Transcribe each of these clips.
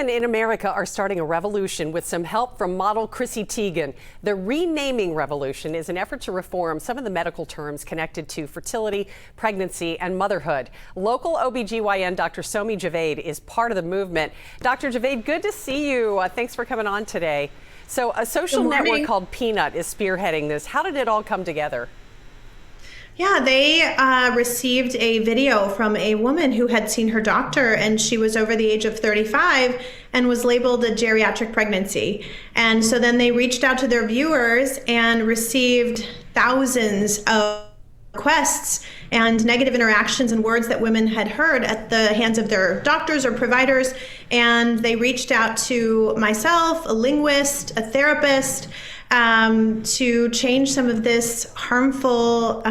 Women in America are starting a revolution with some help from model Chrissy Tiegen. The renaming revolution is an effort to reform some of the medical terms connected to fertility, pregnancy, and motherhood. Local OBGYN Dr. Somi Javed is part of the movement. Dr. Javed, good to see you. Thanks for coming on today. So a social network called Peanut is spearheading this. How did it all come together? Yeah, they received a video from a woman who had seen her doctor, and she was over the age of 35 and was labeled a geriatric pregnancy. And so then they reached out to their viewers and received thousands of requests and negative interactions and words that women had heard at the hands of their doctors or providers. And they reached out to myself, a linguist, a therapist, to change some of this harmful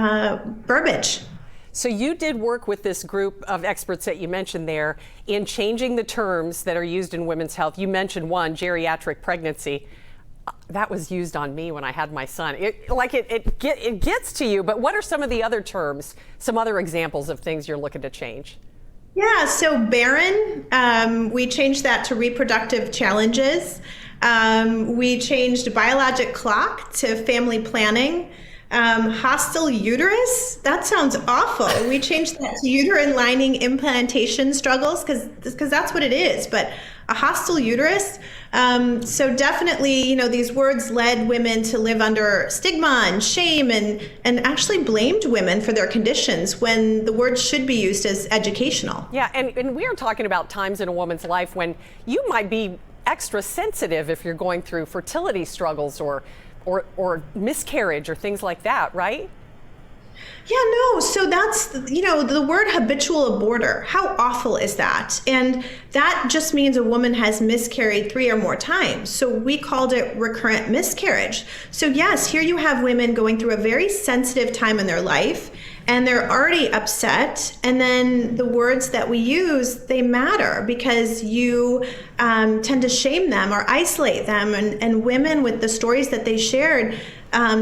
verbiage. So you did work with this group of experts that you mentioned there in changing the terms that are used in women's health. You mentioned one, geriatric pregnancy. That was used on me when I had my son. It gets to you, but what are some of the other terms, some other examples of things you're looking to change? Yeah, so barren, we changed that to reproductive challenges. We changed biologic clock to family planning. Hostile uterus, that sounds awful. We changed that to uterine lining implantation struggles because that's what it is, but a hostile uterus. So definitely, these words led women to live under stigma and shame and actually blamed women for their conditions when the words should be used as educational. Yeah, and we are talking about times in a woman's life when you might be extra sensitive if you're going through fertility struggles or miscarriage or things like that, right? Yeah, no. So that's, the word habitual aborter. How awful is that? And that just means a woman has miscarried 3 or more times. So we called it recurrent miscarriage. So yes, here you have women going through a very sensitive time in their life, and they're already upset. And then the words that we use, they matter because you tend to shame them or isolate them. And women, with the stories that they shared,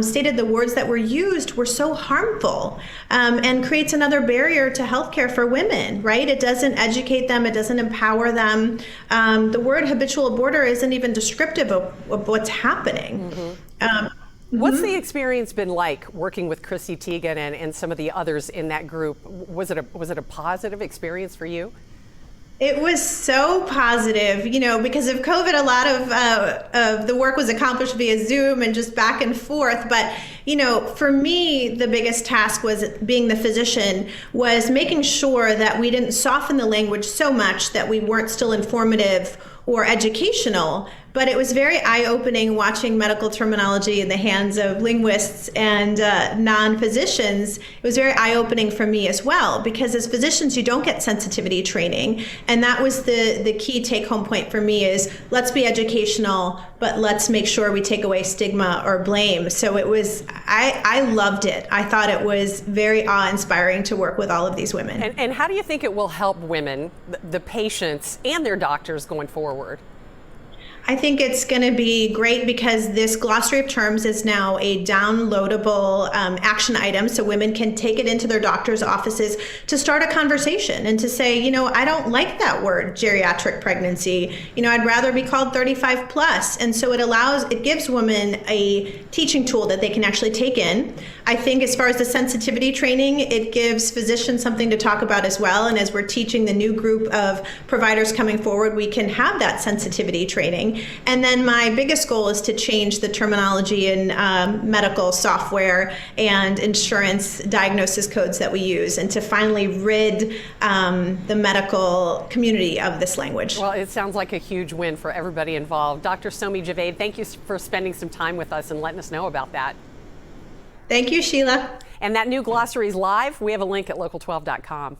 stated the words that were used were so harmful and creates another barrier to healthcare for women, right? It doesn't educate them. It doesn't empower them. The word habitual aborter isn't even descriptive of what's happening. Mm-hmm. What's the experience been like working with Chrissy Tiegen and some of the others in that group? Was it a positive experience for you? It was so positive, because of COVID, a lot of the work was accomplished via Zoom and just back and forth. But, for me, the biggest task was being the physician, was making sure that we didn't soften the language so much that we weren't still informative or educational. But it was very eye-opening watching medical terminology in the hands of linguists and non-physicians. It was very eye-opening for me as well, because as physicians, you don't get sensitivity training. And that was the key take-home point for me is let's be educational, but let's make sure we take away stigma or blame. So it was, I loved it. I thought it was very awe-inspiring to work with all of these women. And how do you think it will help women, the patients, and their doctors going forward? I think it's going to be great because this glossary of terms is now a downloadable action item, so women can take it into their doctor's offices to start a conversation and to say, I don't like that word, geriatric pregnancy. I'd rather be called 35 plus. And so it gives women a teaching tool that they can actually take in. I think as far as the sensitivity training, it gives physicians something to talk about as well. And as we're teaching the new group of providers coming forward, we can have that sensitivity training. And then my biggest goal is to change the terminology in medical software and insurance diagnosis codes that we use, and to finally rid the medical community of this language. Well, it sounds like a huge win for everybody involved. Dr. Somi Javed, thank you for spending some time with us and letting us know about that. Thank you, Sheila. And that new glossary is live. We have a link at local12.com.